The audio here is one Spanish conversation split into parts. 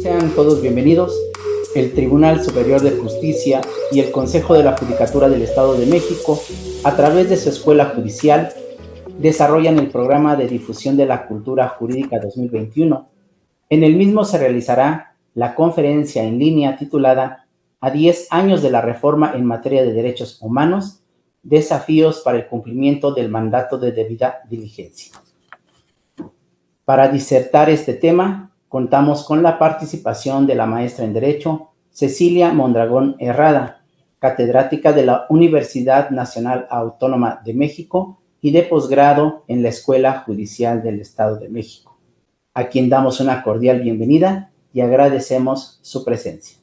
Sean todos bienvenidos. El Tribunal Superior de Justicia y el Consejo de la Judicatura del Estado de México, a través de su Escuela Judicial, desarrollan el programa de difusión de la cultura jurídica 2021. En el mismo se realizará la conferencia en línea titulada "A 10 años de la reforma en materia de derechos humanos, desafíos para el cumplimiento del mandato de debida diligencia". Para disertar este tema, contamos con la participación de la maestra en Derecho, Cecilia Mondragón Herrada, catedrática de la Universidad Nacional Autónoma de México y de posgrado en la Escuela Judicial del Estado de México, a quien damos una cordial bienvenida y agradecemos su presencia.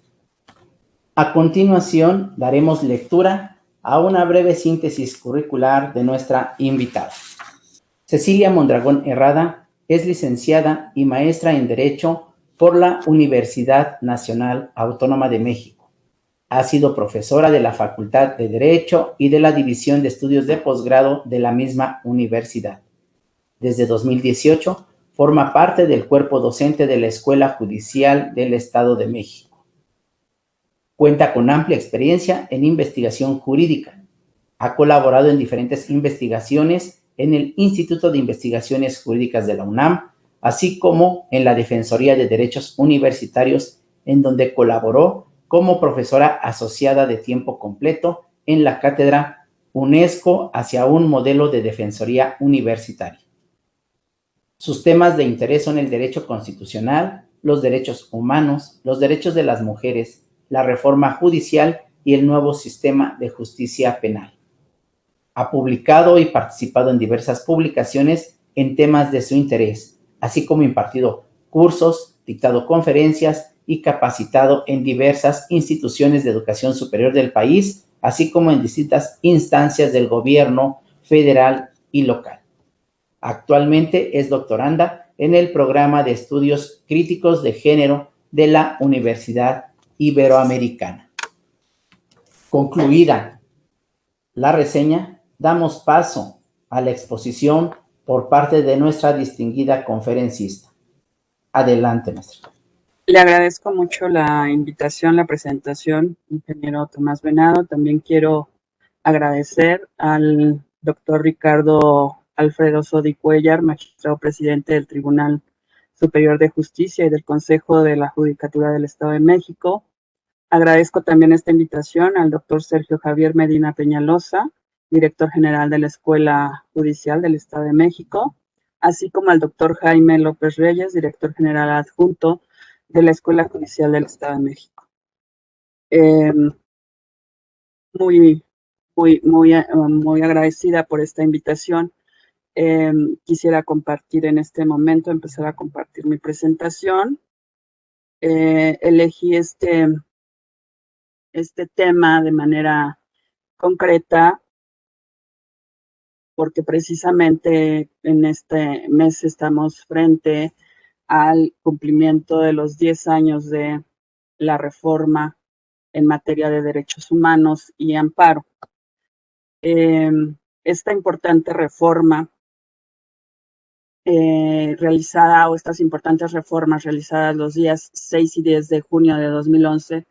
A continuación, daremos lectura a una breve síntesis curricular de nuestra invitada. Cecilia Mondragón Herrada es licenciada y maestra en Derecho por la Universidad Nacional Autónoma de México. Ha sido profesora de la Facultad de Derecho y de la División de Estudios de Posgrado de la misma universidad. Desde 2018, forma parte del cuerpo docente de la Escuela Judicial del Estado de México. Cuenta con amplia experiencia en investigación jurídica. Ha colaborado en diferentes investigaciones en el Instituto de Investigaciones Jurídicas de la UNAM, así como en la Defensoría de Derechos Universitarios, en donde colaboró como profesora asociada de tiempo completo en la cátedra UNESCO hacia un modelo de defensoría universitaria. Sus temas de interés son el derecho constitucional, los derechos humanos, los derechos de las mujeres, la reforma judicial y el nuevo sistema de justicia penal. Ha publicado y participado en diversas publicaciones en temas de su interés, así como impartido cursos, dictado conferencias y capacitado en diversas instituciones de educación superior del país, así como en distintas instancias del gobierno federal y local. Actualmente es doctoranda en el programa de estudios críticos de género de la Universidad Iberoamericana. Concluida la reseña, damos paso a la exposición por parte de nuestra distinguida conferencista. Adelante, maestra. Le agradezco mucho la invitación, la presentación, ingeniero Tomás Venado. También quiero agradecer al doctor Ricardo Alfredo Sodi Cuellar, magistrado presidente del Tribunal Superior de Justicia y del Consejo de la Judicatura del Estado de México. Agradezco también esta invitación al doctor Sergio Javier Medina Peñalosa, director general de la Escuela Judicial del Estado de México, así como al doctor Jaime López Reyes, director general adjunto de la Escuela Judicial del Estado de México. Muy agradecida por esta invitación. Quisiera compartir en este momento, empezar a compartir mi presentación. Elegí este tema de manera concreta porque precisamente en este mes estamos frente al cumplimiento de los 10 años de la reforma en materia de derechos humanos y amparo. Esta importante reforma estas importantes reformas realizadas los días 6 y 10 de junio de 2011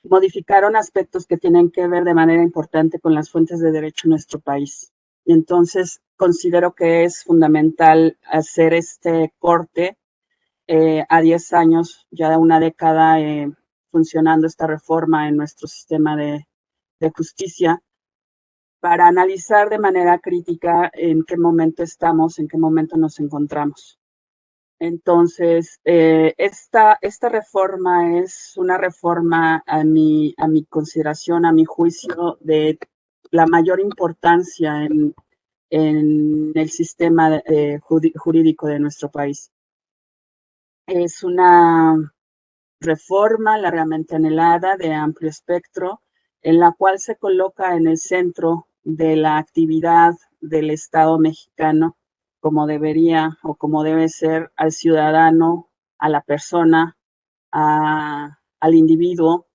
modificaron aspectos que tienen que ver de manera importante con las fuentes de derecho en nuestro país. Y entonces considero que es fundamental hacer este corte a 10 años, ya de una década funcionando esta reforma en nuestro sistema de justicia, para analizar de manera crítica en qué momento estamos, en qué momento nos encontramos. Entonces, esta reforma es una reforma a mi consideración, a mi juicio, de la mayor importancia en el sistema jurídico de nuestro país. Es una reforma largamente anhelada, de amplio espectro, en la cual se coloca en el centro de la actividad del Estado mexicano, como debería o como debe ser, al ciudadano, a la persona, al individuo.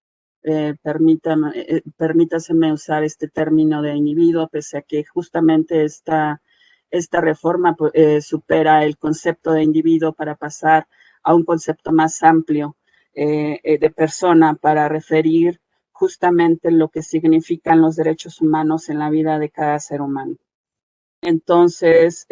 Permítaseme usar este término de individuo, pese a que justamente esta reforma supera el concepto de individuo para pasar a un concepto más amplio de persona para referir justamente lo que significan los derechos humanos en la vida de cada ser humano. Entonces,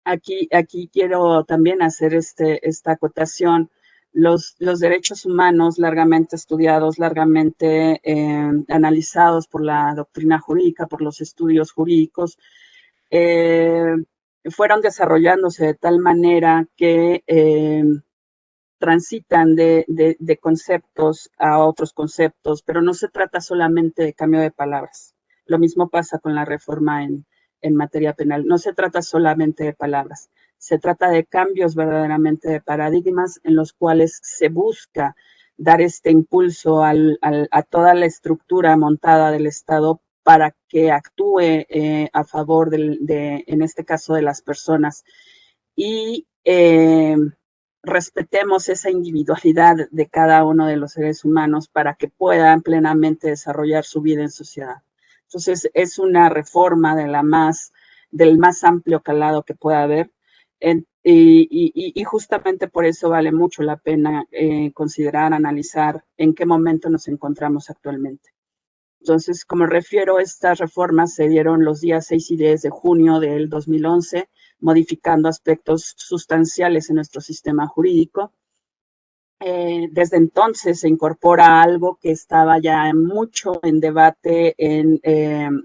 aquí quiero también hacer esta acotación. Los derechos humanos largamente estudiados, largamente analizados por la doctrina jurídica, por los estudios jurídicos, fueron desarrollándose de tal manera que transitan de conceptos a otros conceptos, pero no se trata solamente de cambio de palabras. Lo mismo pasa con la reforma en materia penal. No se trata solamente de palabras, se trata de cambios verdaderamente de paradigmas en los cuales se busca dar este impulso a toda la estructura montada del Estado para que actúe a favor en este caso, de las personas. Y respetemos esa individualidad de cada uno de los seres humanos para que puedan plenamente desarrollar su vida en sociedad. Entonces, es una reforma del más amplio calado que pueda haber, y justamente por eso vale mucho la pena considerar, analizar en qué momento nos encontramos actualmente. Entonces, como refiero, estas reformas se dieron los días 6 y 10 de junio del 2011, modificando aspectos sustanciales en nuestro sistema jurídico. Desde entonces se incorpora algo que estaba ya mucho en debate en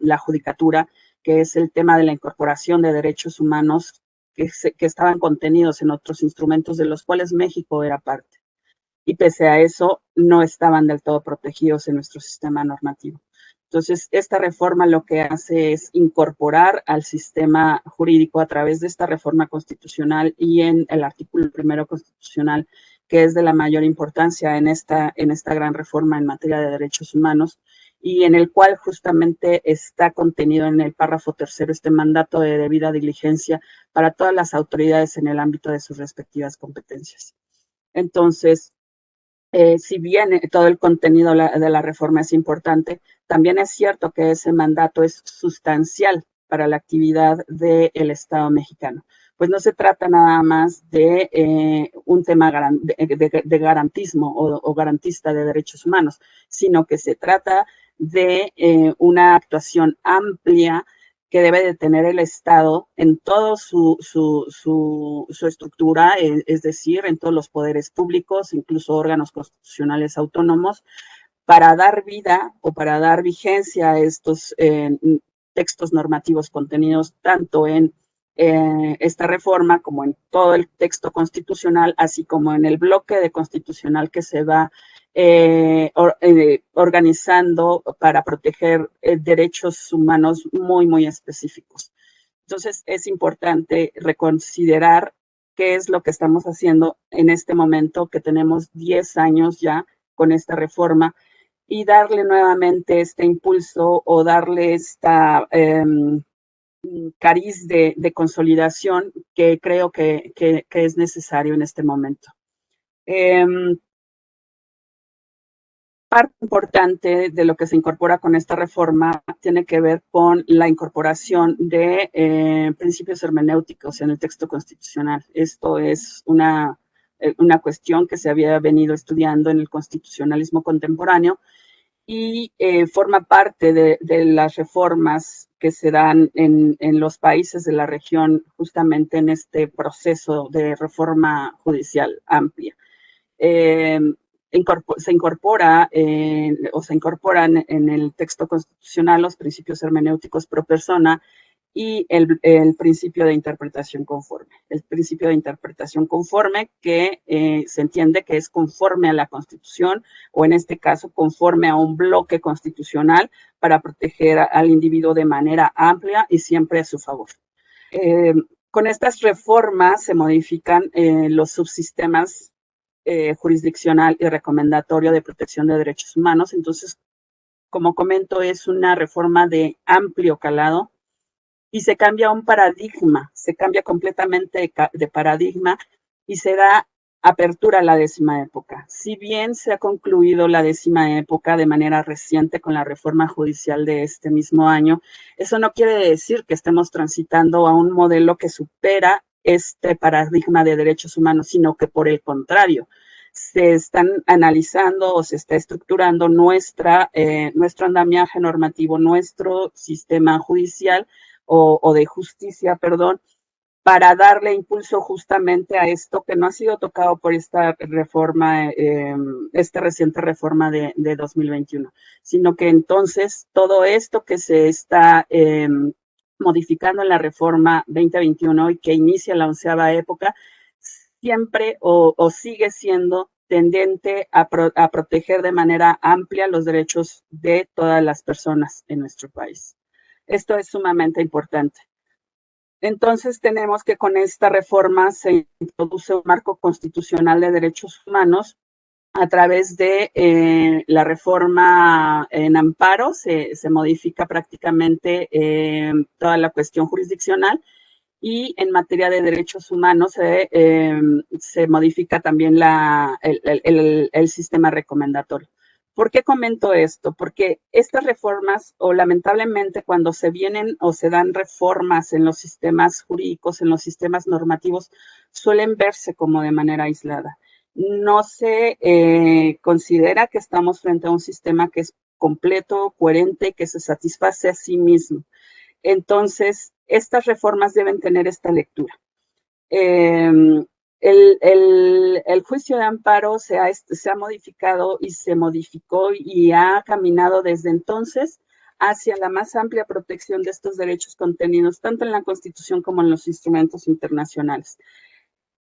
la judicatura, que es el tema de la incorporación de derechos humanos que estaban contenidos en otros instrumentos de los cuales México era parte. Y pese a eso, no estaban del todo protegidos en nuestro sistema normativo. Entonces, esta reforma lo que hace es incorporar al sistema jurídico a través de esta reforma constitucional y en el artículo 1 constitucional, que es de la mayor importancia en esta gran reforma en materia de derechos humanos, y en el cual justamente está contenido en el párrafo 3 este mandato de debida diligencia para todas las autoridades en el ámbito de sus respectivas competencias. Entonces, si bien todo el contenido de la reforma es importante, también es cierto que ese mandato es sustancial para la actividad del Estado mexicano. Pues no se trata nada más de un tema de garantismo o garantista de derechos humanos, sino que se trata de una actuación amplia que debe de tener el Estado en toda su estructura, es decir, en todos los poderes públicos, incluso órganos constitucionales autónomos, para dar vida o para dar vigencia a estos textos normativos contenidos tanto en esta reforma como en todo el texto constitucional, así como en el bloque de constitucional que se va organizando para proteger derechos humanos muy, muy específicos. Entonces, es importante reconsiderar qué es lo que estamos haciendo en este momento, que tenemos 10 años ya con esta reforma, y darle nuevamente este impulso o darle esta cariz de consolidación que creo que es necesario en este momento. Parte importante de lo que se incorpora con esta reforma tiene que ver con la incorporación de principios hermenéuticos en el texto constitucional. Esto es una cuestión que se había venido estudiando en el constitucionalismo contemporáneo y forma parte de las reformas que se dan en los países de la región justamente en este proceso de reforma judicial amplia. Se incorporan en el texto constitucional los principios hermenéuticos pro persona y el principio de interpretación conforme. El principio de interpretación conforme que se entiende que es conforme a la Constitución o en este caso conforme a un bloque constitucional para proteger al individuo de manera amplia y siempre a su favor. Con estas reformas se modifican los subsistemas jurisdiccional y recomendatorio de protección de derechos humanos. Entonces, como comento, es una reforma de amplio calado y se cambia un paradigma, se cambia completamente de paradigma y se da apertura a la 10ª época. Si bien se ha concluido la 10ª época de manera reciente con la reforma judicial de este mismo año, eso no quiere decir que estemos transitando a un modelo que supera este paradigma de derechos humanos, sino que por el contrario, se están analizando o se está estructurando nuestro andamiaje normativo, nuestro sistema judicial o de justicia, perdón, para darle impulso justamente a esto que no ha sido tocado por esta reforma, esta reciente reforma de 2021, sino que entonces todo esto que se está modificando en la reforma 2021 y que inicia la 11ª época, siempre o sigue siendo tendente a proteger de manera amplia los derechos de todas las personas en nuestro país. Esto es sumamente importante. Entonces tenemos que con esta reforma se introduce un marco constitucional de derechos humanos a través de la reforma en amparo, se modifica prácticamente toda la cuestión jurisdiccional y en materia de derechos humanos se modifica también el sistema recomendatorio. ¿Por qué comento esto? Porque estas reformas, o lamentablemente cuando se vienen o se dan reformas en los sistemas jurídicos, en los sistemas normativos, suelen verse como de manera aislada. No se considera que estamos frente a un sistema que es completo, coherente, que se satisface a sí mismo. Entonces, estas reformas deben tener esta lectura. El juicio de amparo se ha modificado y se modificó y ha caminado desde entonces hacia la más amplia protección de estos derechos contenidos tanto en la Constitución como en los instrumentos internacionales.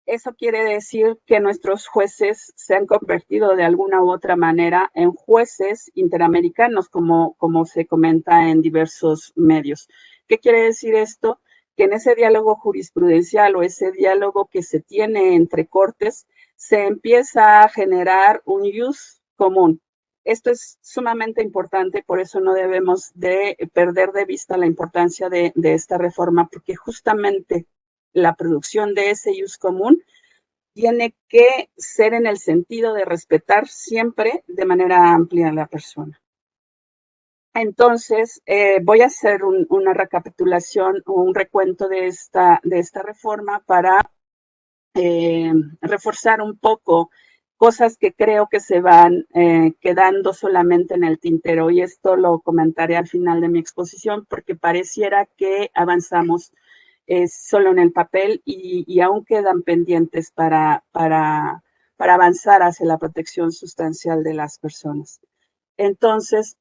Eso quiere decir que nuestros jueces se han convertido de alguna u otra manera en jueces interamericanos, como se comenta en diversos medios. ¿Qué quiere decir esto? Que en ese diálogo jurisprudencial o ese diálogo que se tiene entre cortes, se empieza a generar un jus común. Esto es sumamente importante, por eso no debemos de perder de vista la importancia de esta reforma, porque justamente la producción de ese jus común tiene que ser en el sentido de respetar siempre de manera amplia a la persona. Entonces, voy a hacer una recapitulación o un recuento de esta reforma para reforzar un poco cosas que creo que se van quedando solamente en el tintero, y esto lo comentaré al final de mi exposición porque pareciera que avanzamos solo en el papel y aún quedan pendientes para avanzar hacia la protección sustancial de las personas. Entonces,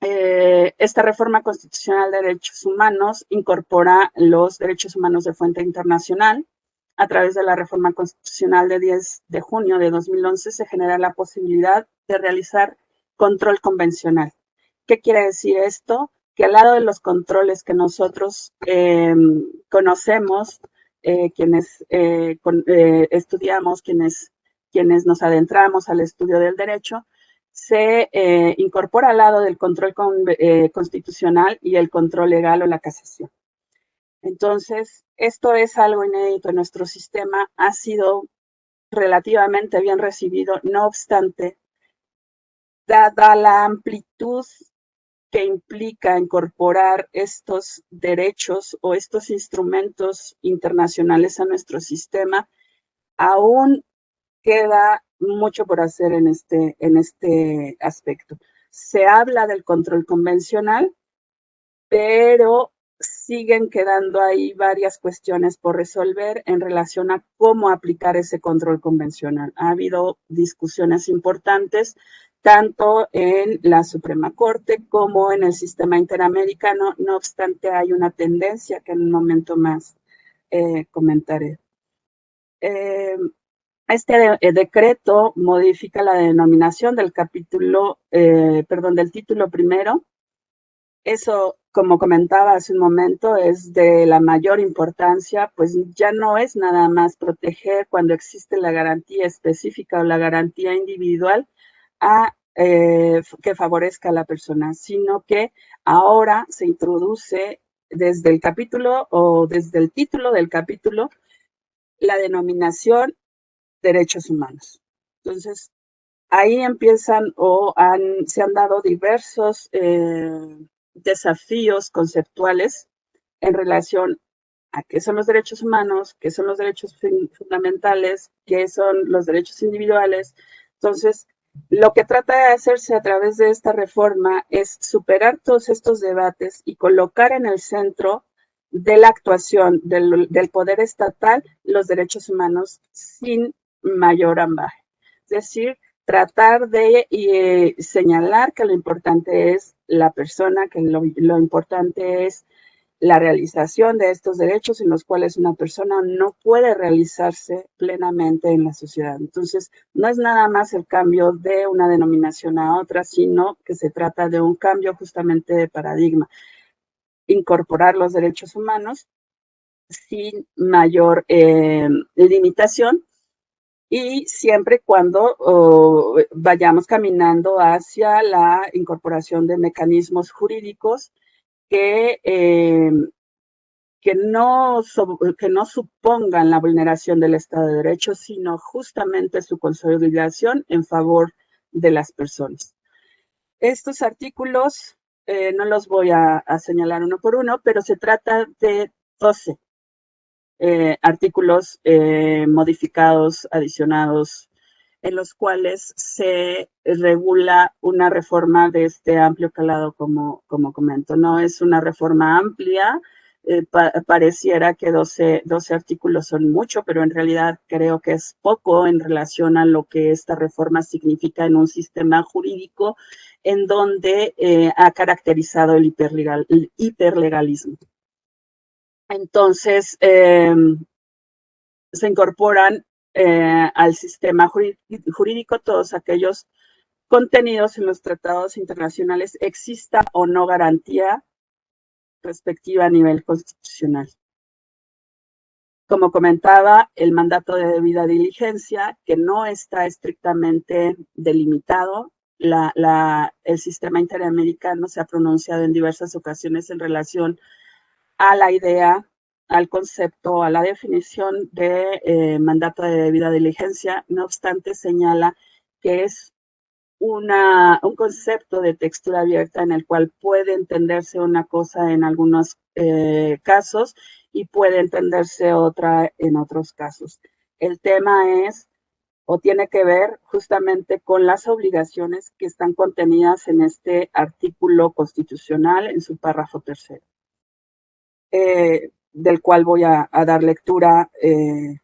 esta reforma constitucional de derechos humanos incorpora los derechos humanos de fuente internacional. A través de la reforma constitucional de 10 de junio de 2011 se genera la posibilidad de realizar control convencional. ¿Qué quiere decir esto? Que al lado de los controles que nosotros conocemos, quienes estudiamos, quienes nos adentramos al estudio del derecho, se incorpora al lado del control constitucional y el control legal o la casación. Entonces, esto es algo inédito en nuestro sistema, ha sido relativamente bien recibido, no obstante, dada la amplitud que implica incorporar estos derechos o estos instrumentos internacionales a nuestro sistema, aún queda mucho por hacer en este aspecto. Se habla del control convencional, pero siguen quedando ahí varias cuestiones por resolver en relación a cómo aplicar ese control convencional. Ha habido discusiones importantes tanto en la Suprema Corte como en el sistema interamericano. No obstante, hay una tendencia que en un momento más comentaré. Este decreto modifica la denominación del del título primero. Eso, como comentaba hace un momento, es de la mayor importancia, pues ya no es nada más proteger cuando existe la garantía específica o la garantía individual que favorezca a la persona, sino que ahora se introduce desde el capítulo o desde el título del capítulo la denominación derechos humanos. Entonces, ahí empiezan se han dado diversos desafíos conceptuales en relación a qué son los derechos humanos, qué son los derechos fundamentales, qué son los derechos individuales. Entonces, lo que trata de hacerse a través de esta reforma es superar todos estos debates y colocar en el centro de la actuación del poder estatal los derechos humanos sin mayor ambaje. Es decir, tratar de señalar que lo importante es la persona, que lo importante es la realización de estos derechos en los cuales una persona no puede realizarse plenamente en la sociedad. Entonces, no es nada más el cambio de una denominación a otra, sino que se trata de un cambio justamente de paradigma. Incorporar los derechos humanos sin mayor limitación y siempre cuando vayamos caminando hacia la incorporación de mecanismos jurídicos que no supongan la vulneración del Estado de Derecho, sino justamente su consolidación en favor de las personas. Estos artículos no los voy a señalar uno por uno, pero se trata de 12 artículos modificados, adicionados, en los cuales se regula una reforma de este amplio calado, como comento. No es una reforma amplia, pareciera que 12 artículos son mucho, pero en realidad creo que es poco en relación a lo que esta reforma significa en un sistema jurídico en donde ha caracterizado el hiperlegalismo. Entonces, se incorporan al sistema jurídico todos aquellos contenidos en los tratados internacionales, exista o no garantía respectiva a nivel constitucional. Como comentaba, el mandato de debida diligencia, que no está estrictamente delimitado. El sistema interamericano se ha pronunciado en diversas ocasiones en relación a la idea, al concepto, a la definición de mandato de debida diligencia. No obstante, señala que es un concepto de textura abierta en el cual puede entenderse una cosa en algunos casos y puede entenderse otra en otros casos. El tema es o tiene que ver justamente con las obligaciones que están contenidas en este artículo constitucional en su párrafo tercero. Del cual voy a dar lectura en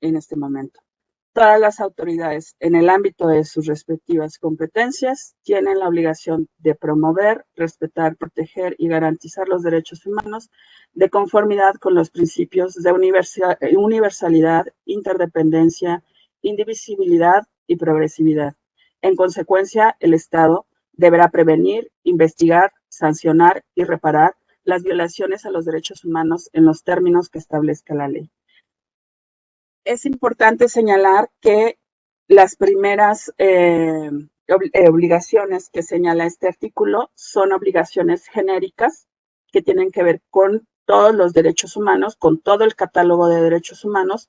este momento. Todas las autoridades, en el ámbito de sus respectivas competencias, tienen la obligación de promover, respetar, proteger y garantizar los derechos humanos de conformidad con los principios de universalidad, interdependencia, indivisibilidad y progresividad. En consecuencia, el Estado deberá prevenir, investigar, sancionar y reparar las violaciones a los derechos humanos en los términos que establezca la ley. Es importante señalar que las primeras obligaciones que señala este artículo son obligaciones genéricas que tienen que ver con todos los derechos humanos, con todo el catálogo de derechos humanos,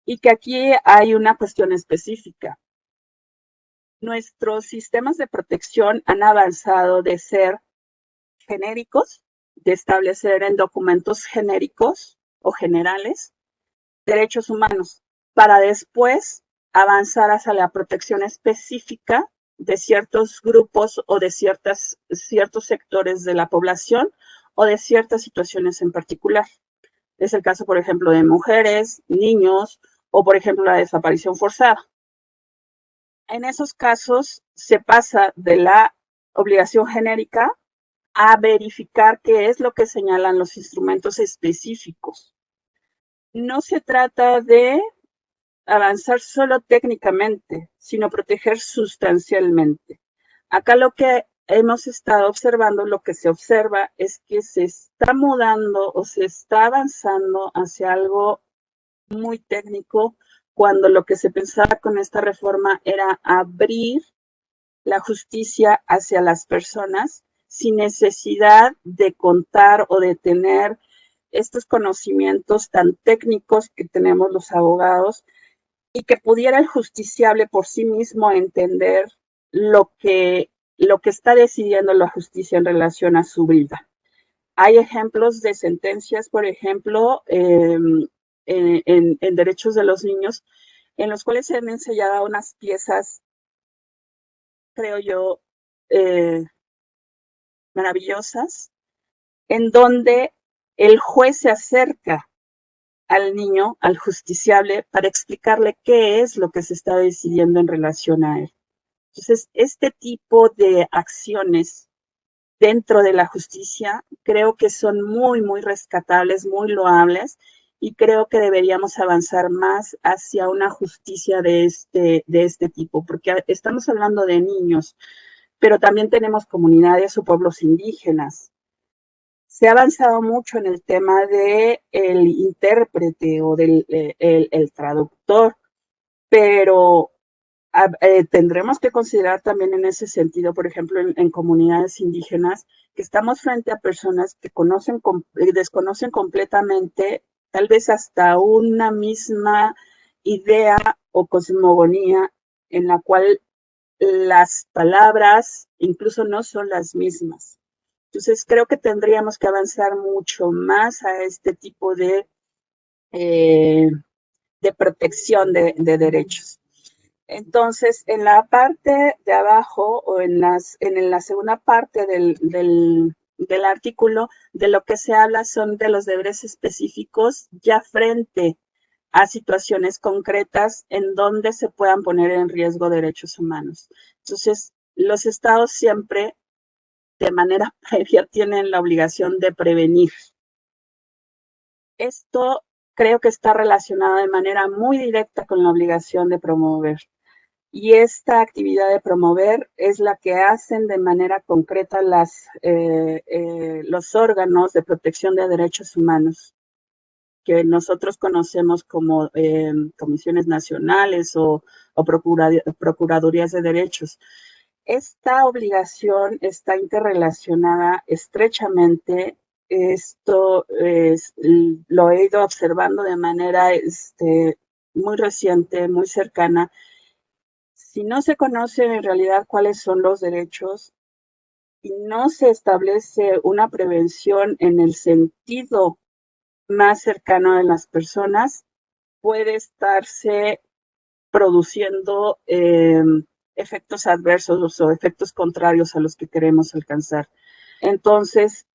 y que aquí hay una cuestión específica. Nuestros sistemas de protección han avanzado de ser genéricos, de establecer en documentos genéricos o generales derechos humanos, para después avanzar hacia la protección específica de ciertos grupos o de ciertos sectores de la población o de ciertas situaciones en particular. Es el caso, por ejemplo, de mujeres, niños o, por ejemplo, la desaparición forzada. En esos casos se pasa de la obligación genérica a verificar qué es lo que señalan los instrumentos específicos. No se trata de avanzar solo técnicamente, sino proteger sustancialmente. Acá lo que hemos estado observando, lo que se observa es que se está mudando o se está avanzando hacia algo muy técnico, cuando lo que se pensaba con esta reforma era abrir la justicia hacia las personas sin necesidad de contar o de tener estos conocimientos tan técnicos que tenemos los abogados y que pudiera el justiciable por sí mismo entender lo que está decidiendo la justicia en relación a su vida. Hay ejemplos de sentencias, por ejemplo, en derechos de los niños, en los cuales se han ensayado unas piezas, creo yo, maravillosas, en donde el juez se acerca al niño, al justiciable, para explicarle qué es lo que se está decidiendo en relación a él. Entonces, este tipo de acciones dentro de la justicia creo que son muy, muy rescatables, muy loables, y creo que deberíamos avanzar más hacia una justicia de este tipo, porque estamos hablando de niños, pero también tenemos comunidades o pueblos indígenas. Se ha avanzado mucho en el tema de el intérprete o del el traductor, pero tendremos que considerar también en ese sentido, por ejemplo, en comunidades indígenas, que estamos frente a personas que desconocen completamente, tal vez hasta una misma idea o cosmogonía en la cual las palabras incluso no son las mismas. Entonces, creo que tendríamos que avanzar mucho más a este tipo eh, de protección de derechos. Entonces, en la parte de abajo o en la segunda parte del artículo, de lo que se habla son de los deberes específicos ya frente a situaciones concretas en donde se puedan poner en riesgo derechos humanos. Entonces, los estados siempre de manera previa tienen la obligación de prevenir. Esto creo que está relacionado de manera muy directa con la obligación de promover. Y esta actividad de promover es la que hacen de manera concreta los órganos de protección de derechos humanos, que nosotros conocemos como comisiones nacionales o procuradurías de derechos. Esta obligación está interrelacionada estrechamente. Esto lo he ido observando de manera muy reciente, muy cercana. Si no se conoce en realidad cuáles son los derechos y no se establece una prevención en el sentido más cercano de las personas, puede estarse produciendo efectos adversos o efectos contrarios a los que queremos alcanzar. Entonces,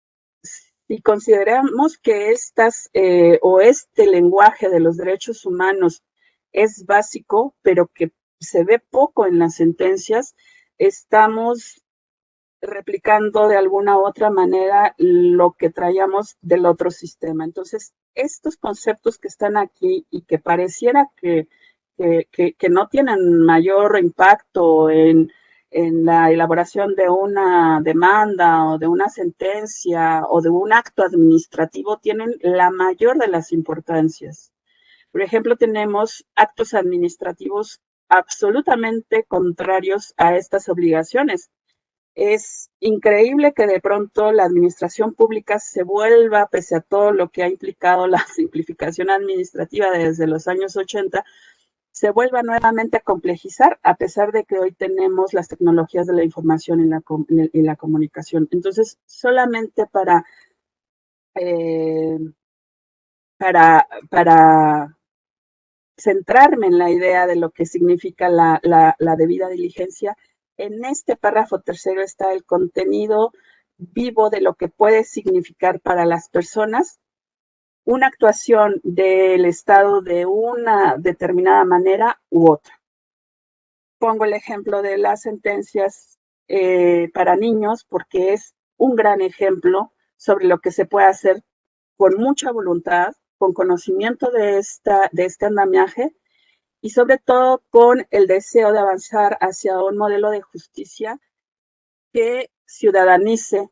si consideramos que este lenguaje de los derechos humanos es básico, pero que se ve poco en las sentencias, estamos replicando de alguna u otra manera lo que traíamos del otro sistema. Entonces, estos conceptos que están aquí y que pareciera que no tienen mayor impacto en la elaboración de una demanda o de una sentencia o de un acto administrativo, tienen la mayor de las importancias. Por ejemplo, tenemos actos administrativos absolutamente contrarios a estas obligaciones. Es increíble que de pronto la administración pública se vuelva, pese a todo lo que ha implicado la simplificación administrativa desde los años 80, se vuelva nuevamente a complejizar, a pesar de que hoy tenemos las tecnologías de la información y la comunicación. Entonces, solamente eh, para centrarme en la idea de lo que significa la debida diligencia, en este párrafo tercero está el contenido vivo de lo que puede significar para las personas una actuación del Estado de una determinada manera u otra. Pongo el ejemplo de las sentencias para niños porque es un gran ejemplo sobre lo que se puede hacer con mucha voluntad, con conocimiento de este andamiaje y sobre todo con el deseo de avanzar hacia un modelo de justicia que ciudadanice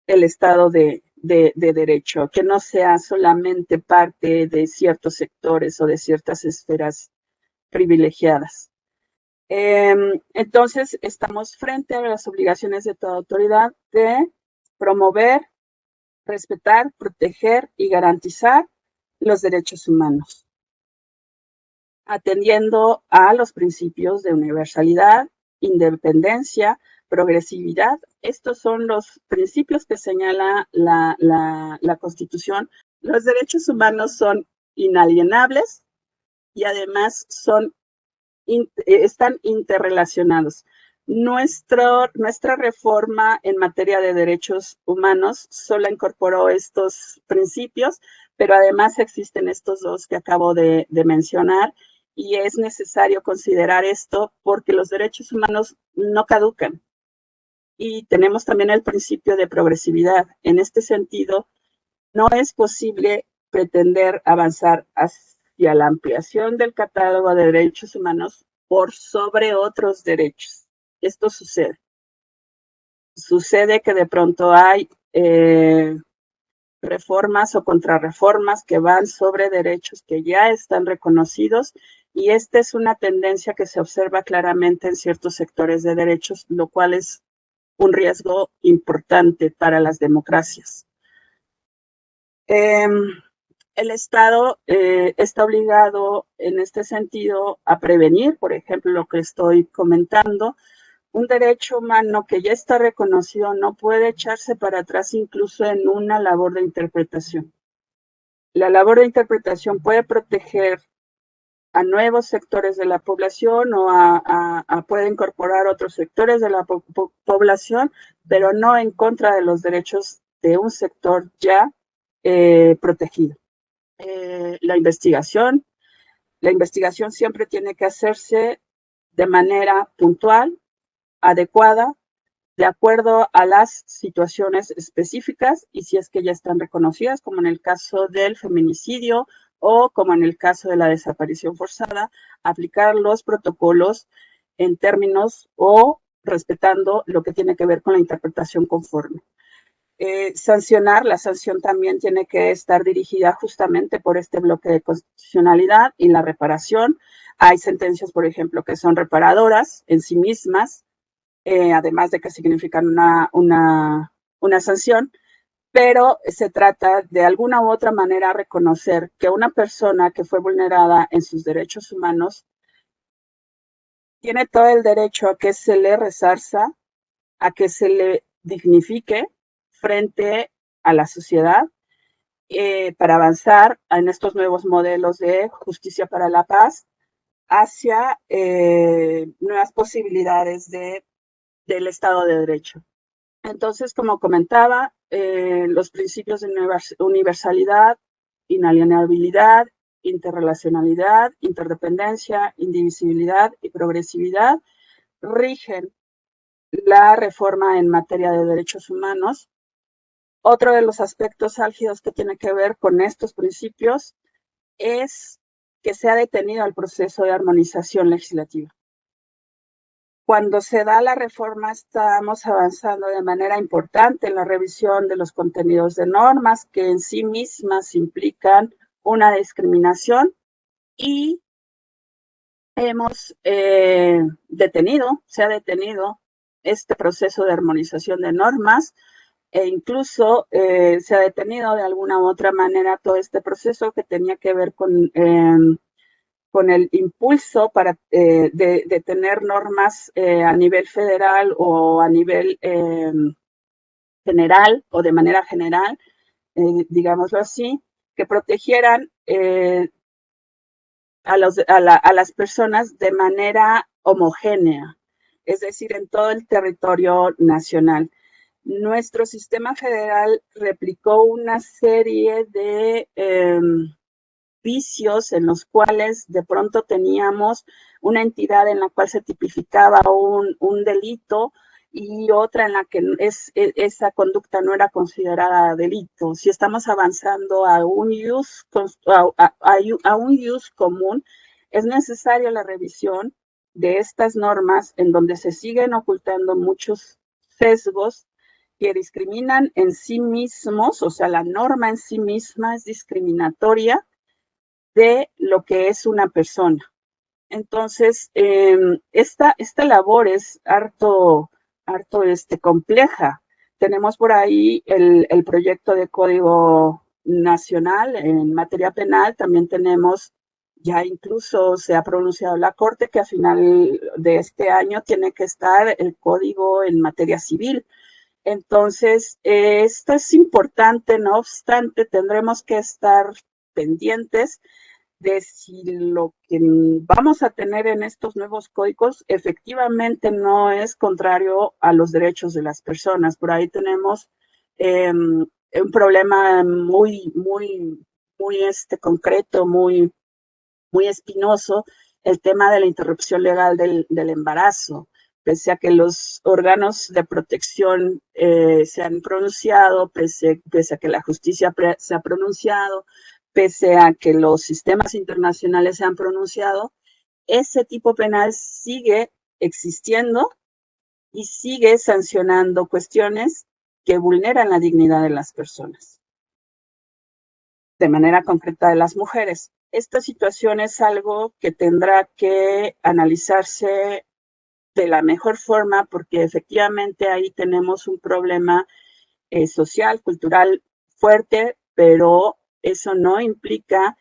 el Estado de derecho, que no sea solamente parte de ciertos sectores o de ciertas esferas privilegiadas. Entonces, estamos frente a las obligaciones de toda autoridad de promover, respetar, proteger y garantizar los derechos humanos, atendiendo a los principios de universalidad, independencia, progresividad. Estos son los principios que señala la Constitución. Los derechos humanos son inalienables y además están interrelacionados. Nuestra reforma en materia de derechos humanos solo incorporó estos principios, pero además existen estos dos que acabo de mencionar, y es necesario considerar esto porque los derechos humanos no caducan. Y tenemos también el principio de progresividad. En este sentido, no es posible pretender avanzar hacia la ampliación del catálogo de derechos humanos por sobre otros derechos. Esto sucede. Sucede que de pronto hay reformas o contrarreformas que van sobre derechos que ya están reconocidos, y esta es una tendencia que se observa claramente en ciertos sectores de derechos, lo cual es un riesgo importante para las democracias. El Estado está obligado en este sentido a prevenir, por ejemplo, lo que estoy comentando. Un derecho humano que ya está reconocido no puede echarse para atrás incluso en una labor de interpretación. La labor de interpretación puede proteger a nuevos sectores de la población o puede incorporar otros sectores de la población, pero no en contra de los derechos de un sector ya protegido. La investigación siempre tiene que hacerse de manera puntual, adecuada, de acuerdo a las situaciones específicas, y si es que ya están reconocidas, como en el caso del feminicidio o como en el caso de la desaparición forzada, aplicar los protocolos en términos o respetando lo que tiene que ver con la interpretación conforme. La sanción también tiene que estar dirigida justamente por este bloque de constitucionalidad y la reparación. Hay sentencias, por ejemplo, que son reparadoras en sí mismas, además de que significan una sanción, pero se trata de alguna u otra manera reconocer que una persona que fue vulnerada en sus derechos humanos tiene todo el derecho a que se le resarza, a que se le dignifique frente a la sociedad, para avanzar en estos nuevos modelos de justicia para la paz hacia nuevas posibilidades del Estado de Derecho. Entonces, como comentaba, los principios de universalidad, inalienabilidad, interrelacionalidad, interdependencia, indivisibilidad y progresividad rigen la reforma en materia de derechos humanos. Otro de los aspectos álgidos que tiene que ver con estos principios es que se ha detenido el proceso de armonización legislativa. Cuando se da la reforma, estamos avanzando de manera importante en la revisión de los contenidos de normas que en sí mismas implican una discriminación, y se ha detenido este proceso de armonización de normas, e incluso se ha detenido de alguna u otra manera todo este proceso que tenía que ver con el impulso de tener normas a nivel federal o a nivel general o de manera general, digámoslo así, que protegieran a las personas de manera homogénea, es decir, en todo el territorio nacional. Nuestro sistema federal replicó una serie de vicios en los cuales de pronto teníamos una entidad en la cual se tipificaba un delito y otra en la que esa conducta no era considerada delito. Si estamos avanzando a un use común, es necesaria la revisión de estas normas en donde se siguen ocultando muchos sesgos que discriminan en sí mismos, o sea, la norma en sí misma es discriminatoria de lo que es una persona. Entonces, esta labor es harto compleja. Tenemos por ahí el proyecto de Código Nacional en materia penal, también tenemos Ya incluso se ha pronunciado la Corte que a final de este año tiene que estar el código en materia civil. Entonces, esto es importante, no obstante, tendremos que estar pendientes de si lo que vamos a tener en estos nuevos códigos efectivamente no es contrario a los derechos de las personas. Por ahí tenemos un problema muy concreto, muy espinoso, el tema de la interrupción legal del embarazo. Pese a que los órganos de protección se han pronunciado, pese a que la justicia se ha pronunciado, pese a que los sistemas internacionales se han pronunciado, ese tipo penal sigue existiendo y sigue sancionando cuestiones que vulneran la dignidad de las personas, de manera concreta de las mujeres. Esta situación es algo que tendrá que analizarse de la mejor forma porque efectivamente ahí tenemos un problema social, cultural fuerte, pero eso no implica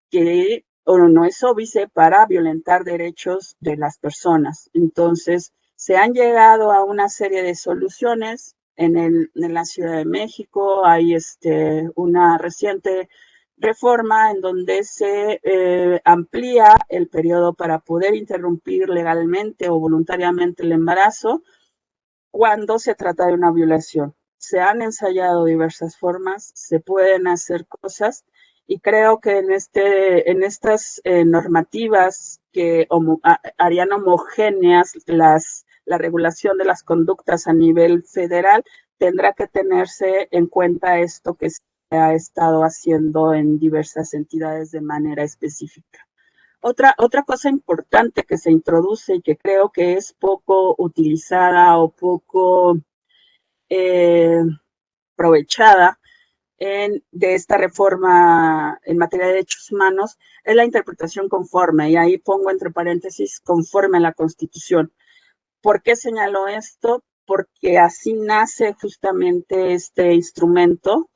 que o no es óbice para violentar derechos de las personas. Entonces, se han llegado a una serie de soluciones en la Ciudad de México. Hay una reciente reforma en donde se amplía el periodo para poder interrumpir legalmente o voluntariamente el embarazo cuando se trata de una violación. Se han ensayado diversas formas, se pueden hacer cosas y creo que en estas normativas que harían homogéneas la regulación de las conductas a nivel federal, tendrá que tenerse en cuenta esto que se ha estado haciendo en diversas entidades de manera específica. Otra cosa importante que se introduce y que creo que es poco utilizada o poco aprovechada de esta reforma en materia de derechos humanos es la interpretación conforme, y ahí pongo entre paréntesis conforme a la Constitución. ¿Por qué señalo esto? Porque así nace justamente este instrumento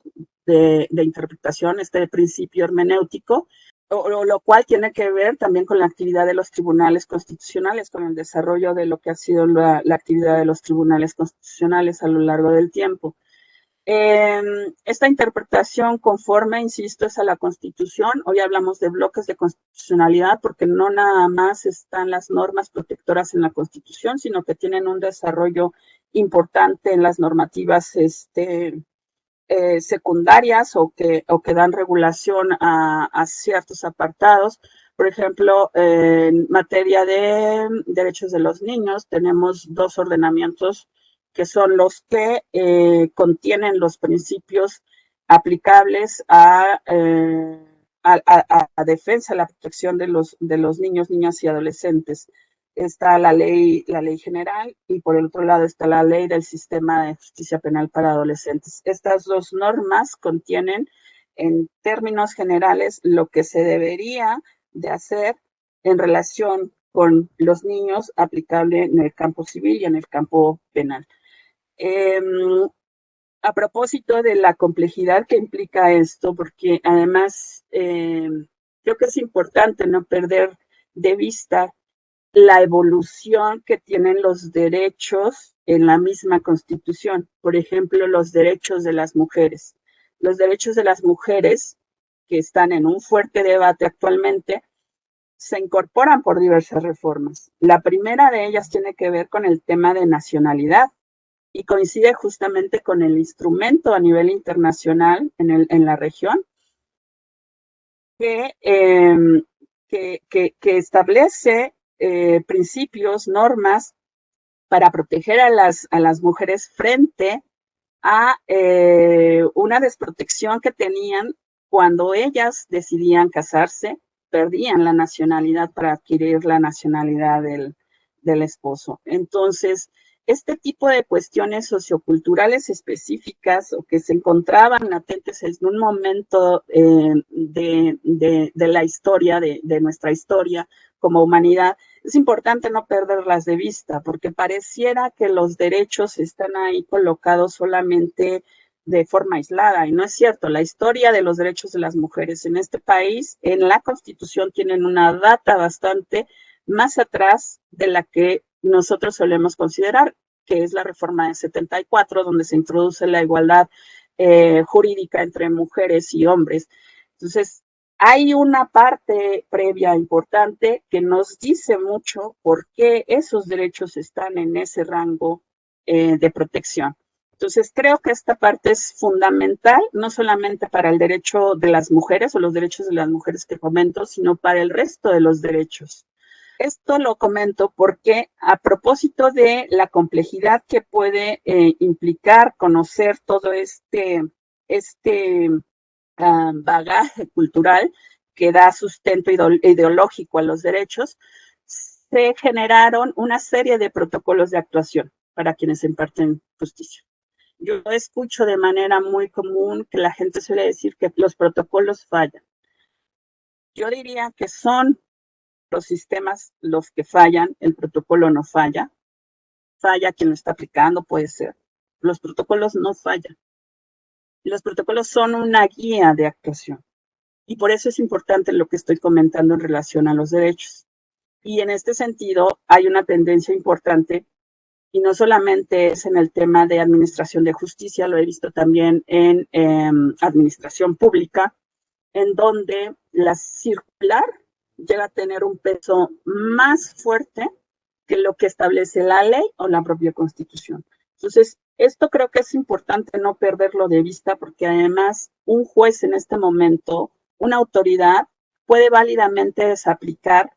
de interpretación, este principio hermenéutico, lo cual tiene que ver también con la actividad de los tribunales constitucionales, con el desarrollo de lo que ha sido la actividad de los tribunales constitucionales a lo largo del tiempo. Esta interpretación conforme, insisto, es a la Constitución. Hoy hablamos de bloques de constitucionalidad porque no nada más están las normas protectoras en la Constitución, sino que tienen un desarrollo importante en las normativas secundarias o que dan regulación a ciertos apartados. Por ejemplo, en materia de derechos de los niños, tenemos dos ordenamientos que son los que contienen los principios aplicables a defensa, a la protección de los niños, niñas y adolescentes. Está la ley general y por el otro lado está la ley del sistema de justicia penal para adolescentes. Estas dos normas contienen en términos generales lo que se debería de hacer en relación con los niños aplicable en el campo civil y en el campo penal. A propósito de la complejidad que implica esto, porque además creo que es importante no perder de vista la evolución que tienen los derechos en la misma Constitución. Por ejemplo, los derechos de las mujeres. Los derechos de las mujeres, que están en un fuerte debate actualmente, se incorporan por diversas reformas. La primera de ellas tiene que ver con el tema de nacionalidad y coincide justamente con el instrumento a nivel internacional en la región que establece principios, normas para proteger a las mujeres frente a una desprotección que tenían cuando ellas decidían casarse, perdían la nacionalidad para adquirir la nacionalidad del esposo. Entonces, este tipo de cuestiones socioculturales específicas o que se encontraban latentes en un momento de la historia, de nuestra historia como humanidad, es importante no perderlas de vista porque pareciera que los derechos están ahí colocados solamente de forma aislada, y no es cierto. La historia de los derechos de las mujeres en este país, en la Constitución, tienen una data bastante más atrás de la que nosotros solemos considerar, que es la reforma de 74, donde se introduce la igualdad jurídica entre mujeres y hombres. Entonces, hay una parte previa importante que nos dice mucho por qué esos derechos están en ese rango de protección. Entonces, creo que esta parte es fundamental, no solamente para el derecho de las mujeres o los derechos de las mujeres que comento, sino para el resto de los derechos. Esto lo comento porque a propósito de la complejidad que puede implicar conocer todo este bagaje cultural que da sustento ideológico a los derechos, se generaron una serie de protocolos de actuación para quienes imparten justicia. Yo escucho de manera muy común que la gente suele decir que los protocolos fallan. Yo diría que son los sistemas los que fallan, el protocolo no falla. Falla quien lo está aplicando, puede ser. Los protocolos no fallan. Los protocolos son una guía de actuación. Y por eso es importante lo que estoy comentando en relación a los derechos. Y en este sentido hay una tendencia importante, y no solamente es en el tema de administración de justicia, lo he visto también en administración pública, en donde la circular llega a tener un peso más fuerte que lo que establece la ley o la propia Constitución. Entonces, esto creo que es importante no perderlo de vista, porque además un juez en este momento, una autoridad, puede válidamente desaplicar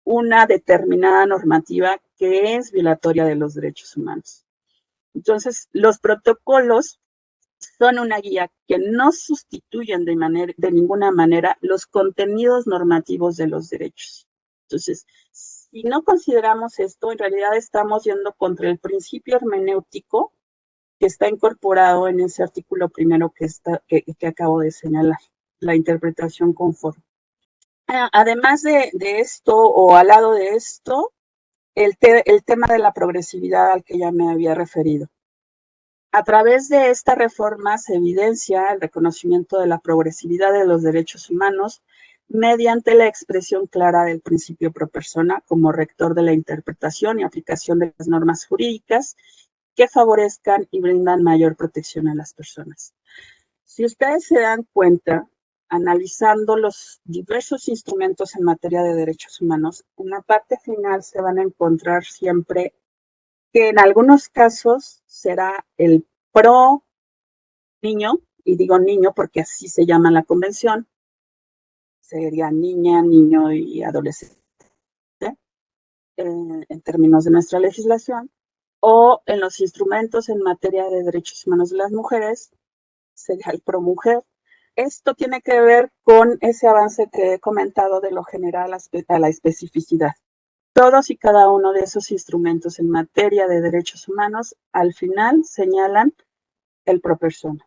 una determinada normativa que es violatoria de los derechos humanos. Entonces, los protocolos son una guía que no sustituyen de ninguna manera los contenidos normativos de los derechos. Entonces, si no consideramos esto, en realidad estamos yendo contra el principio hermenéutico que está incorporado en ese artículo primero que acabo de señalar, la interpretación conforme. Además de esto, o al lado de esto, el tema de la progresividad al que ya me había referido. A través de esta reforma se evidencia el reconocimiento de la progresividad de los derechos humanos mediante la expresión clara del principio pro persona como rector de la interpretación y aplicación de las normas jurídicas que favorezcan y brindan mayor protección a las personas. Si ustedes se dan cuenta, analizando los diversos instrumentos en materia de derechos humanos, en la parte final se van a encontrar siempre que en algunos casos será el pro niño, y digo niño porque así se llama la convención, sería niña, niño y adolescente, en términos de nuestra legislación, o en los instrumentos en materia de derechos humanos de las mujeres, sería el pro mujer. Esto tiene que ver con ese avance que he comentado de lo general a la especificidad. Todos y cada uno de esos instrumentos en materia de derechos humanos al final señalan el pro persona.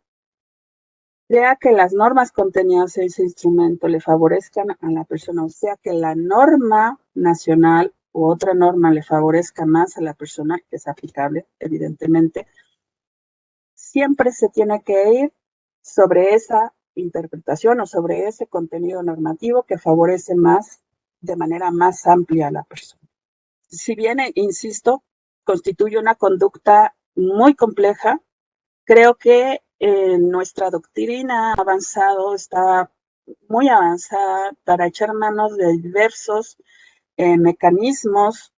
Sea que las normas contenidas en ese instrumento le favorezcan a la persona, o sea que la norma nacional u otra norma le favorezca más a la persona, que es aplicable, evidentemente, siempre se tiene que ir sobre esa interpretación o sobre ese contenido normativo que favorece más, de manera más amplia a la persona. Si bien, insisto, constituye una conducta muy compleja, creo que nuestra doctrina ha avanzado, está muy avanzada para echar manos de diversos mecanismos.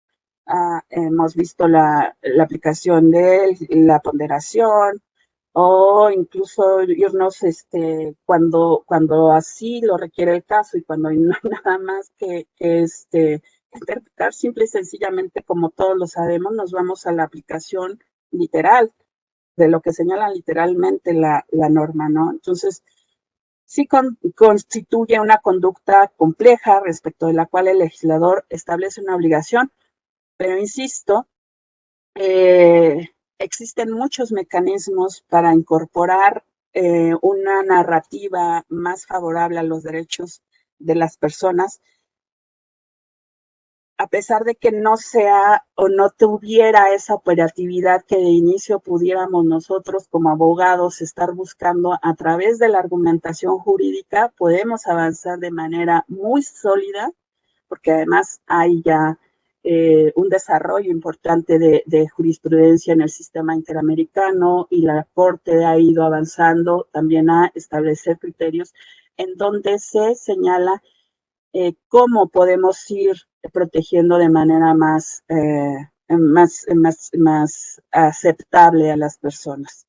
Hemos visto la aplicación de la ponderación, o incluso irnos cuando así lo requiere el caso y cuando no hay nada más que interpretar, simple y sencillamente, como todos lo sabemos, nos vamos a la aplicación literal de lo que señala literalmente la norma, ¿no? Entonces, sí constituye una conducta compleja respecto de la cual el legislador establece una obligación, pero insisto, existen muchos mecanismos para incorporar una narrativa más favorable a los derechos de las personas, a pesar de que no sea o no tuviera esa operatividad que de inicio pudiéramos nosotros como abogados estar buscando a través de la argumentación jurídica, podemos avanzar de manera muy sólida, porque además hay ya un desarrollo importante de jurisprudencia en el sistema interamericano y la Corte ha ido avanzando también a establecer criterios en donde se señala cómo podemos ir protegiendo de manera más aceptable a las personas.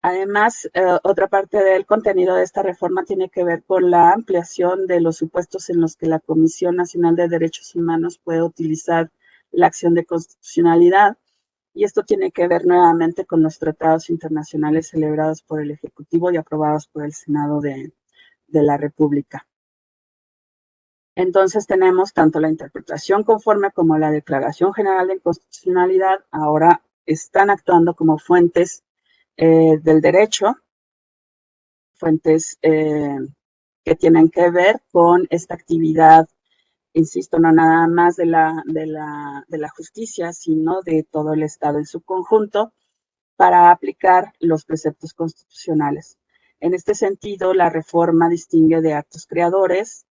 Además, otra parte del contenido de esta reforma tiene que ver con la ampliación de los supuestos en los que la Comisión Nacional de Derechos Humanos puede utilizar la acción de constitucionalidad. Y esto tiene que ver nuevamente con los tratados internacionales celebrados por el Ejecutivo y aprobados por el Senado de la República. Entonces tenemos tanto la interpretación conforme como la Declaración General de Inconstitucionalidad ahora están actuando como fuentes del derecho, fuentes que tienen que ver con esta actividad, insisto, no nada más de la justicia, sino de todo el Estado en su conjunto, para aplicar los preceptos constitucionales. En este sentido, la reforma distingue de actos creadores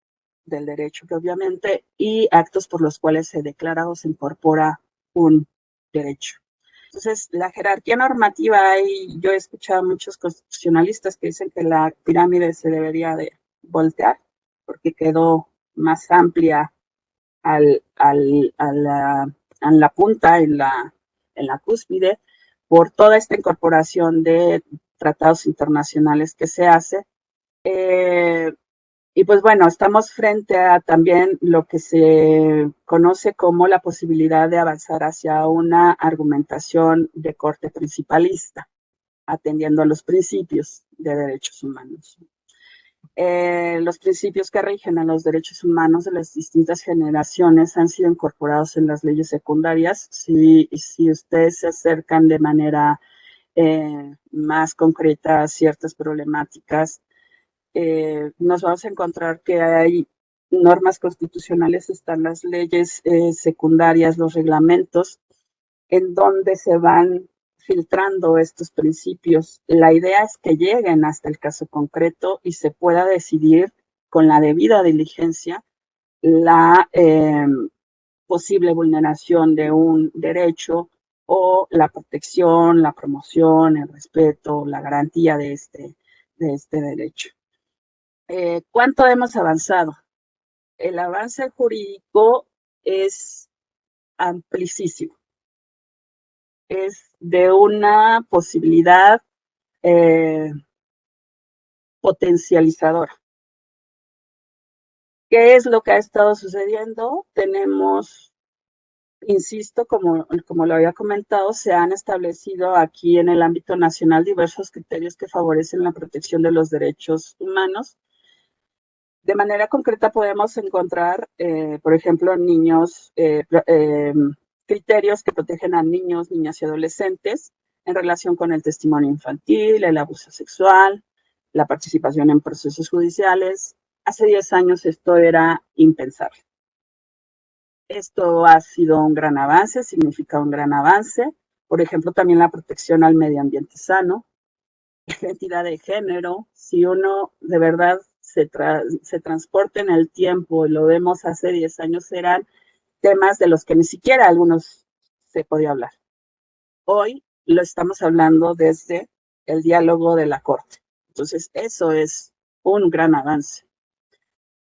del derecho, obviamente, y actos por los cuales se declara o se incorpora un derecho. Entonces, la jerarquía normativa, yo he escuchado a muchos constitucionalistas que dicen que la pirámide se debería de voltear porque quedó más amplia a la punta, en la cúspide, por toda esta incorporación de tratados internacionales que se hace. Y pues bueno, estamos frente a también lo que se conoce como la posibilidad de avanzar hacia una argumentación de corte principalista, atendiendo a los principios de derechos humanos. Los principios que rigen a los derechos humanos de las distintas generaciones han sido incorporados en las leyes secundarias. Si ustedes se acercan de manera más concreta a ciertas problemáticas, nos vamos a encontrar que hay normas constitucionales, están las leyes secundarias, los reglamentos, en donde se van filtrando estos principios. La idea es que lleguen hasta el caso concreto y se pueda decidir con la debida diligencia la posible vulneración de un derecho o la protección, la promoción, el respeto, la garantía de este derecho. ¿Cuánto hemos avanzado? El avance jurídico es amplísimo. Es de una posibilidad potencializadora. ¿Qué es lo que ha estado sucediendo? Tenemos, insisto, como lo había comentado, se han establecido aquí en el ámbito nacional diversos criterios que favorecen la protección de los derechos humanos. De manera concreta podemos encontrar, por ejemplo, criterios que protegen a niños, niñas y adolescentes en relación con el testimonio infantil, el abuso sexual, la participación en procesos judiciales. Hace 10 años esto era impensable. Esto ha sido un gran avance, significa un gran avance. Por ejemplo, también la protección al medio ambiente sano, la identidad de género. Si uno de verdad se transporta en el tiempo y lo vemos hace 10 años, eran temas de los que ni siquiera algunos se podía hablar. Hoy lo estamos hablando desde el diálogo de la Corte. Entonces, eso es un gran avance.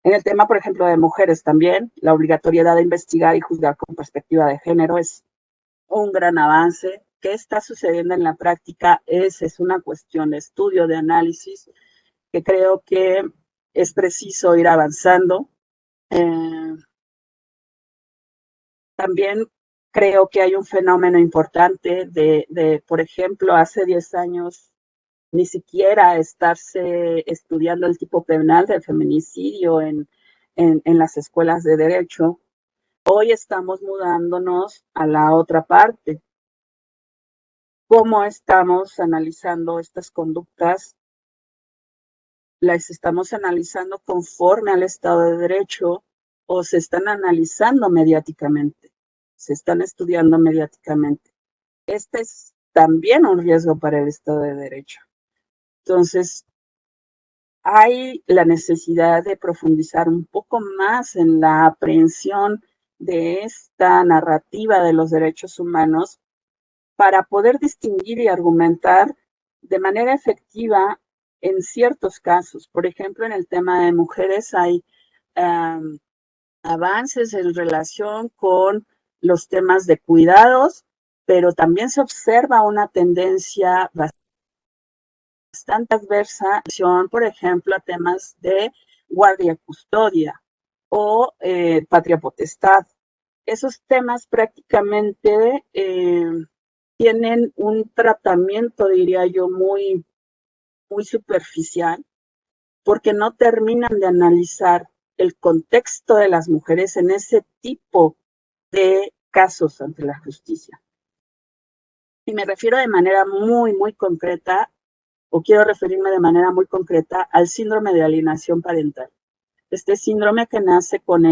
En el tema, por ejemplo, de mujeres también, la obligatoriedad de investigar y juzgar con perspectiva de género es un gran avance. ¿Qué está sucediendo en la práctica? Es una cuestión de estudio, de análisis, que creo que es preciso ir avanzando. También creo que hay un fenómeno importante por ejemplo, hace 10 años ni siquiera estarse estudiando el tipo penal del feminicidio en las escuelas de derecho. Hoy estamos mudándonos a la otra parte. ¿Cómo estamos analizando estas conductas? Las estamos analizando conforme al Estado de Derecho o se están analizando mediáticamente, se están estudiando mediáticamente. Este es también un riesgo para el Estado de Derecho. Entonces, hay la necesidad de profundizar un poco más en la aprehensión de esta narrativa de los derechos humanos para poder distinguir y argumentar de manera efectiva en ciertos casos. Por ejemplo, en el tema de mujeres hay avances en relación con los temas de cuidados, pero también se observa una tendencia bastante adversa, por ejemplo, a temas de guardia custodia o patria potestad. Esos temas prácticamente tienen un tratamiento, diría yo, muy, muy superficial, porque no terminan de analizar el contexto de las mujeres en ese tipo de casos ante la justicia. Y me refiero de manera muy, muy concreta, o quiero referirme de manera muy concreta al síndrome de alienación parental. Este síndrome que nace con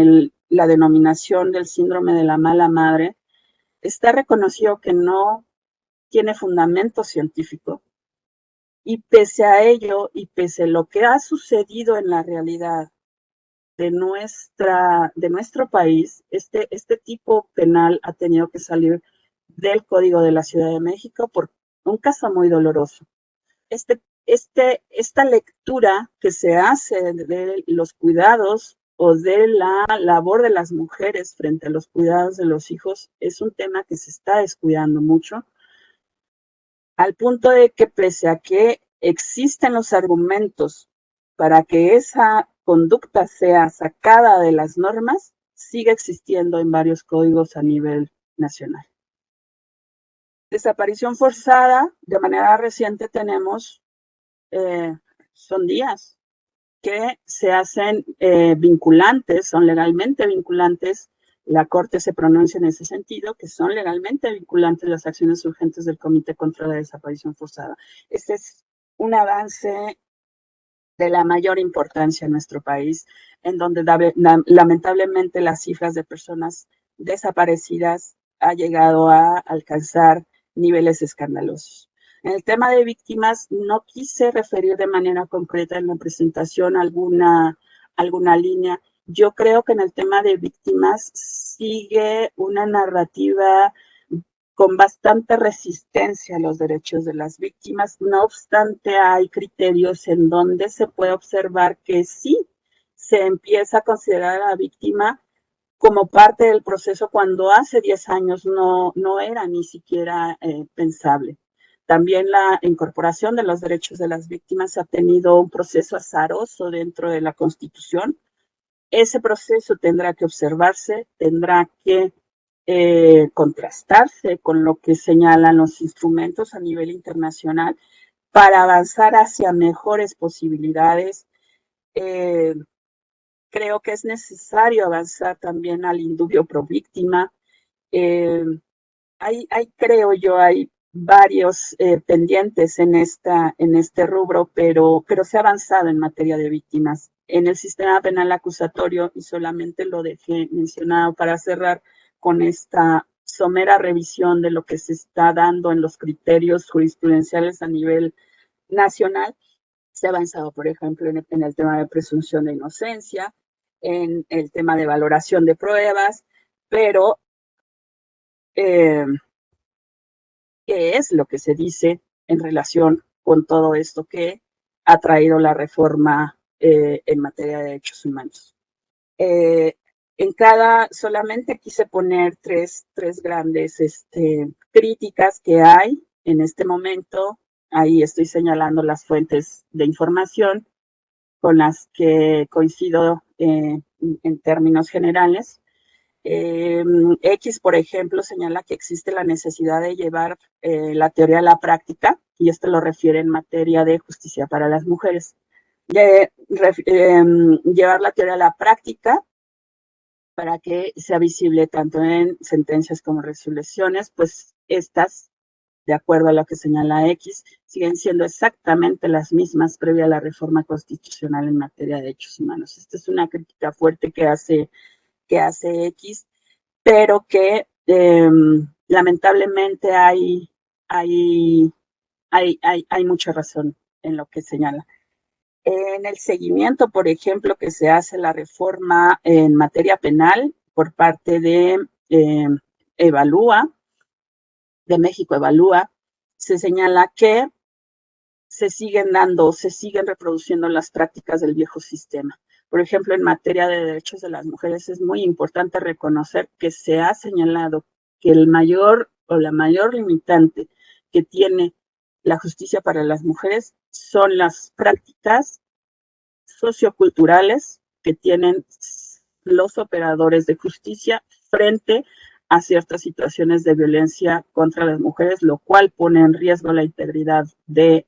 la denominación del síndrome de la mala madre, está reconocido que no tiene fundamento científico, y pese a ello y pese a lo que ha sucedido en la realidad de nuestro país, este tipo penal ha tenido que salir del Código de la Ciudad de México por un caso muy doloroso. Esta lectura que se hace de los cuidados o de la labor de las mujeres frente a los cuidados de los hijos es un tema que se está descuidando mucho, al punto de que pese a que existen los argumentos para que esa conducta sea sacada de las normas, sigue existiendo en varios códigos a nivel nacional. Desaparición forzada, de manera reciente tenemos, son días que se hacen vinculantes, son legalmente vinculantes. La Corte se pronuncia en ese sentido, que son legalmente vinculantes las acciones urgentes del Comité contra la Desaparición Forzada. Este es un avance de la mayor importancia en nuestro país, en donde lamentablemente las cifras de personas desaparecidas ha llegado a alcanzar niveles escandalosos. En el tema de víctimas, no quise referir de manera concreta en la presentación alguna línea. Yo creo que en el tema de víctimas sigue una narrativa con bastante resistencia a los derechos de las víctimas. No obstante, hay criterios en donde se puede observar que sí se empieza a considerar a la víctima como parte del proceso cuando hace 10 años no era ni siquiera pensable. También la incorporación de los derechos de las víctimas ha tenido un proceso azaroso dentro de la Constitución. Ese proceso tendrá que observarse, tendrá que contrastarse con lo que señalan los instrumentos a nivel internacional para avanzar hacia mejores posibilidades. Creo que es necesario avanzar también al indubio pro víctima. Creo yo, hay varios pendientes en este rubro, pero se ha avanzado en materia de víctimas. En el sistema penal acusatorio, y solamente lo dejé mencionado para cerrar con esta somera revisión de lo que se está dando en los criterios jurisprudenciales a nivel nacional, se ha avanzado, por ejemplo, en el tema de presunción de inocencia, en el tema de valoración de pruebas, pero ¿qué es lo que se dice en relación con todo esto que ha traído la reforma en materia de derechos humanos? Solamente quise poner tres grandes críticas que hay en este momento. Ahí estoy señalando las fuentes de información con las que coincido en términos generales. X, por ejemplo, señala que existe la necesidad de llevar la teoría a la práctica, y esto lo refiere en materia de justicia para las mujeres. Llevar la teoría a la práctica para que sea visible tanto en sentencias como resoluciones, pues estas, de acuerdo a lo que señala X, siguen siendo exactamente las mismas previa a la reforma constitucional en materia de derechos humanos. Esta es una crítica fuerte que hace que hace X, pero que lamentablemente hay mucha razón en lo que señala. En el seguimiento, por ejemplo, que se hace la reforma en materia penal por parte de Evalúa, de México Evalúa, se señala que se siguen reproduciendo las prácticas del viejo sistema. Por ejemplo, en materia de derechos de las mujeres es muy importante reconocer que se ha señalado que el mayor o la mayor limitante que tiene la justicia para las mujeres son las prácticas socioculturales que tienen los operadores de justicia frente a ciertas situaciones de violencia contra las mujeres, lo cual pone en riesgo la integridad de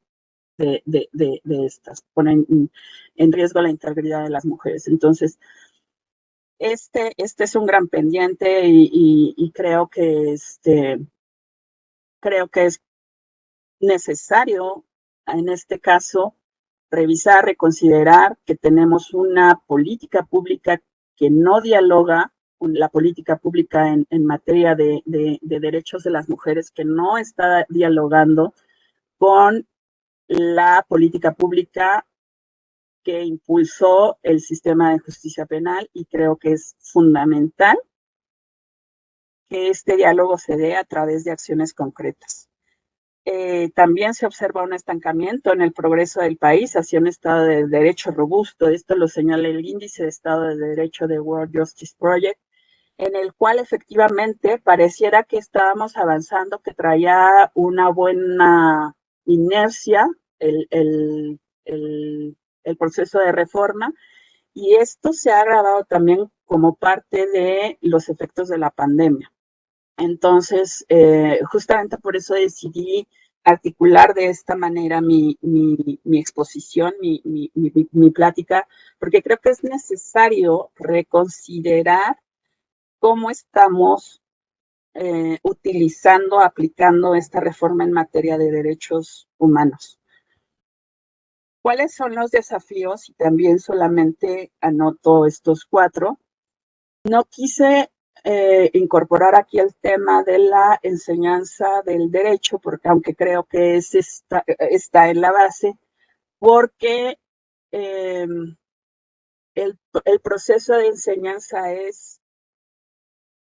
estas, ponen en riesgo la integridad de las mujeres. Entonces, este es un gran pendiente y creo que es necesario en este caso revisar, reconsiderar que tenemos una política pública que no dialoga, la política pública en materia de derechos de las mujeres, que no está dialogando con la política pública que impulsó el sistema de justicia penal, y creo que es fundamental que este diálogo se dé a través de acciones concretas. También se observa un estancamiento en el progreso del país hacia un Estado de Derecho robusto. Esto lo señala el Índice de Estado de Derecho de World Justice Project, en el cual efectivamente pareciera que estábamos avanzando, que traía una buena inercia el proceso de reforma, y esto se ha agravado también como parte de los efectos de la pandemia. Entonces, justamente por eso decidí articular de esta manera mi exposición, mi plática, porque creo que es necesario reconsiderar cómo estamos utilizando, aplicando esta reforma en materia de derechos humanos. ¿Cuáles son los desafíos? Y también solamente anoto estos 4. No quise incorporar aquí el tema de la enseñanza del derecho, porque aunque creo que está en la base, porque el proceso de enseñanza es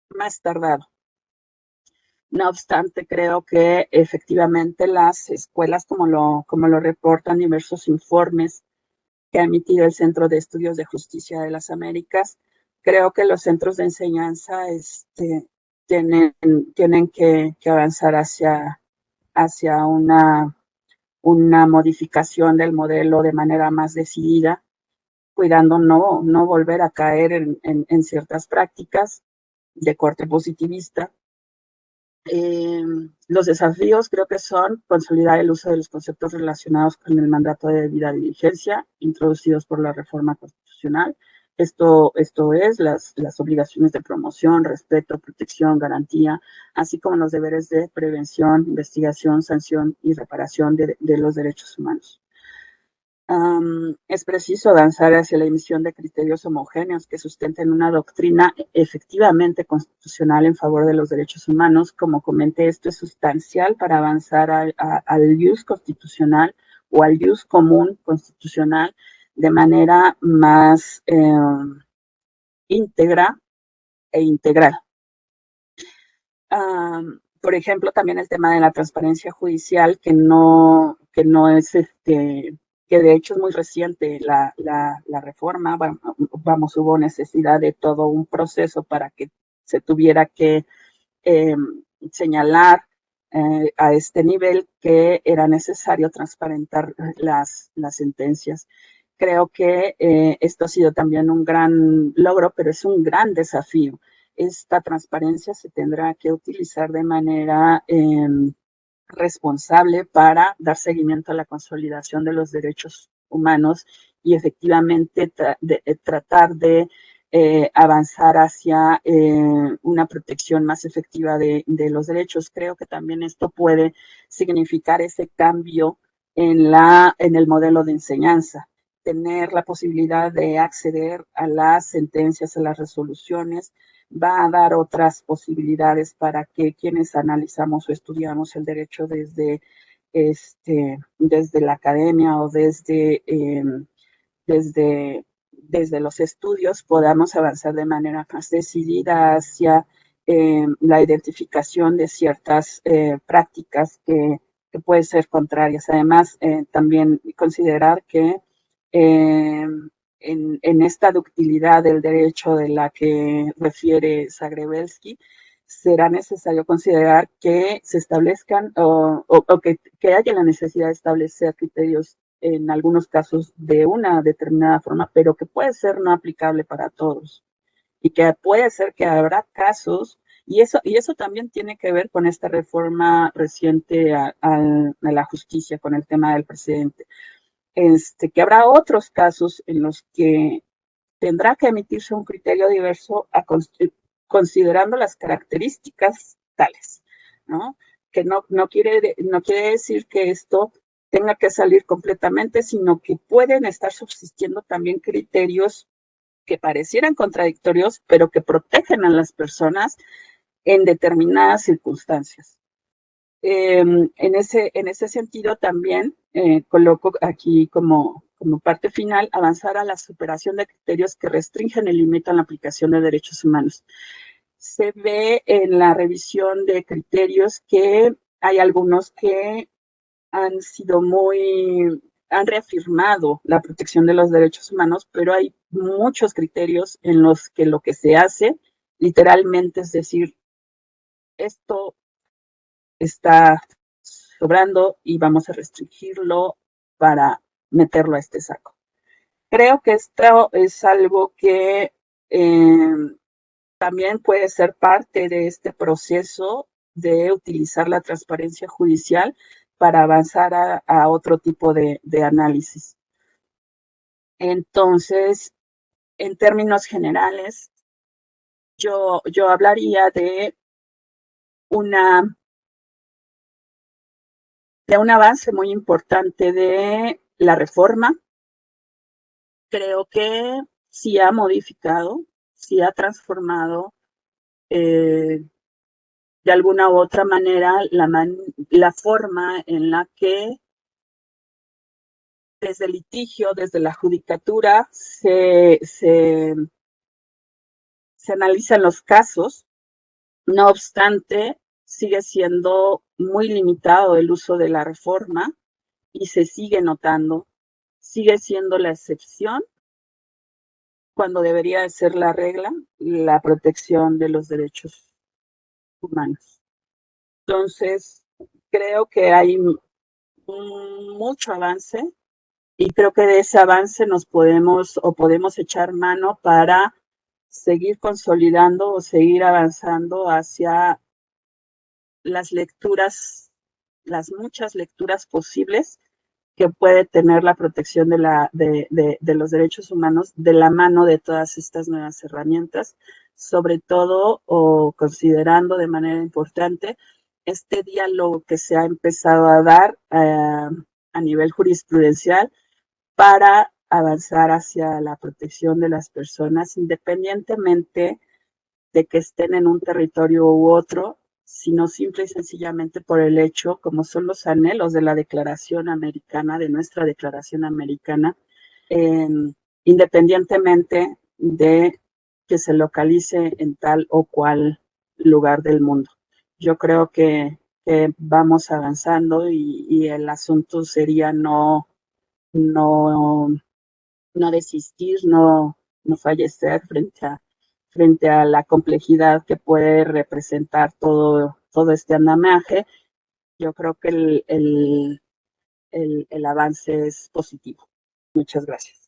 más tardado. No obstante, creo que efectivamente las escuelas, como lo reportan diversos informes que ha emitido el Centro de Estudios de Justicia de las Américas, creo que los centros de enseñanza tienen que avanzar hacia una modificación del modelo de manera más decidida, cuidando no volver a caer en ciertas prácticas de corte positivista. Los desafíos creo que son consolidar el uso de los conceptos relacionados con el mandato de debida diligencia introducidos por la reforma constitucional. Esto es las obligaciones de promoción, respeto, protección, garantía, así como los deberes de prevención, investigación, sanción y reparación de los derechos humanos. Es preciso avanzar hacia la emisión de criterios homogéneos que sustenten una doctrina efectivamente constitucional en favor de los derechos humanos. Como comenté, esto es sustancial para avanzar al ius constitucional o al ius común constitucional de manera más íntegra e integral. Por ejemplo, también el tema de la transparencia judicial, que no es que de hecho es muy reciente la reforma, hubo necesidad de todo un proceso para que se tuviera que señalar a este nivel que era necesario transparentar las sentencias. Creo que esto ha sido también un gran logro, pero es un gran desafío. Esta transparencia se tendrá que utilizar de manera responsable para dar seguimiento a la consolidación de los derechos humanos y efectivamente tratar de avanzar hacia una protección más efectiva de los derechos. Creo que también esto puede significar ese cambio en el modelo de enseñanza, tener la posibilidad de acceder a las sentencias, a las resoluciones, va a dar otras posibilidades para que quienes analizamos o estudiamos el derecho desde la academia o desde los estudios podamos avanzar de manera más decidida hacia la identificación de ciertas prácticas que pueden ser contrarias. Además, también considerar que en esta ductilidad del derecho de la que refiere Zagrebelsky, será necesario considerar que se establezcan o que haya la necesidad de establecer criterios en algunos casos de una determinada forma, pero que puede ser no aplicable para todos y que puede ser que habrá casos, y eso también tiene que ver con esta reforma reciente a la justicia, con el tema del presidente, que habrá otros casos en los que tendrá que emitirse un criterio diverso considerando las características tales, ¿no? Que no quiere decir que esto tenga que salir completamente, sino que pueden estar subsistiendo también criterios que parecieran contradictorios, pero que protegen a las personas en determinadas circunstancias. En ese sentido también coloco aquí como parte final avanzar a la superación de criterios que restringen y limitan la aplicación de derechos humanos. Se ve en la revisión de criterios que hay algunos que han reafirmado la protección de los derechos humanos, pero hay muchos criterios en los que lo que se hace literalmente es decir, esto está sobrando y vamos a restringirlo para meterlo a este saco. Creo que esto es algo que también puede ser parte de este proceso de utilizar la transparencia judicial para avanzar a otro tipo de análisis. Entonces, en términos generales, yo hablaría de un avance muy importante de la reforma. Creo que sí ha modificado, sí ha transformado de alguna u otra manera la forma en la que desde el litigio, desde la judicatura, se analizan los casos. No obstante, sigue siendo muy limitado el uso de la reforma y se sigue notando, sigue siendo la excepción cuando debería ser la regla, la protección de los derechos humanos. Entonces, creo que hay mucho avance y creo que de ese avance podemos echar mano para seguir consolidando o seguir avanzando hacia las lecturas, las muchas lecturas posibles que puede tener la protección de los derechos humanos de la mano de todas estas nuevas herramientas, sobre todo o considerando de manera importante este diálogo que se ha empezado a dar a nivel jurisprudencial para avanzar hacia la protección de las personas, independientemente de que estén en un territorio u otro, sino simple y sencillamente por el hecho, como son los anhelos de la Declaración Americana, de nuestra Declaración Americana, independientemente de que se localice en tal o cual lugar del mundo. Yo creo que vamos avanzando y el asunto sería no desistir, no fallecer frente a la complejidad que puede representar todo este andamiaje. Yo creo que el avance es positivo. Muchas gracias.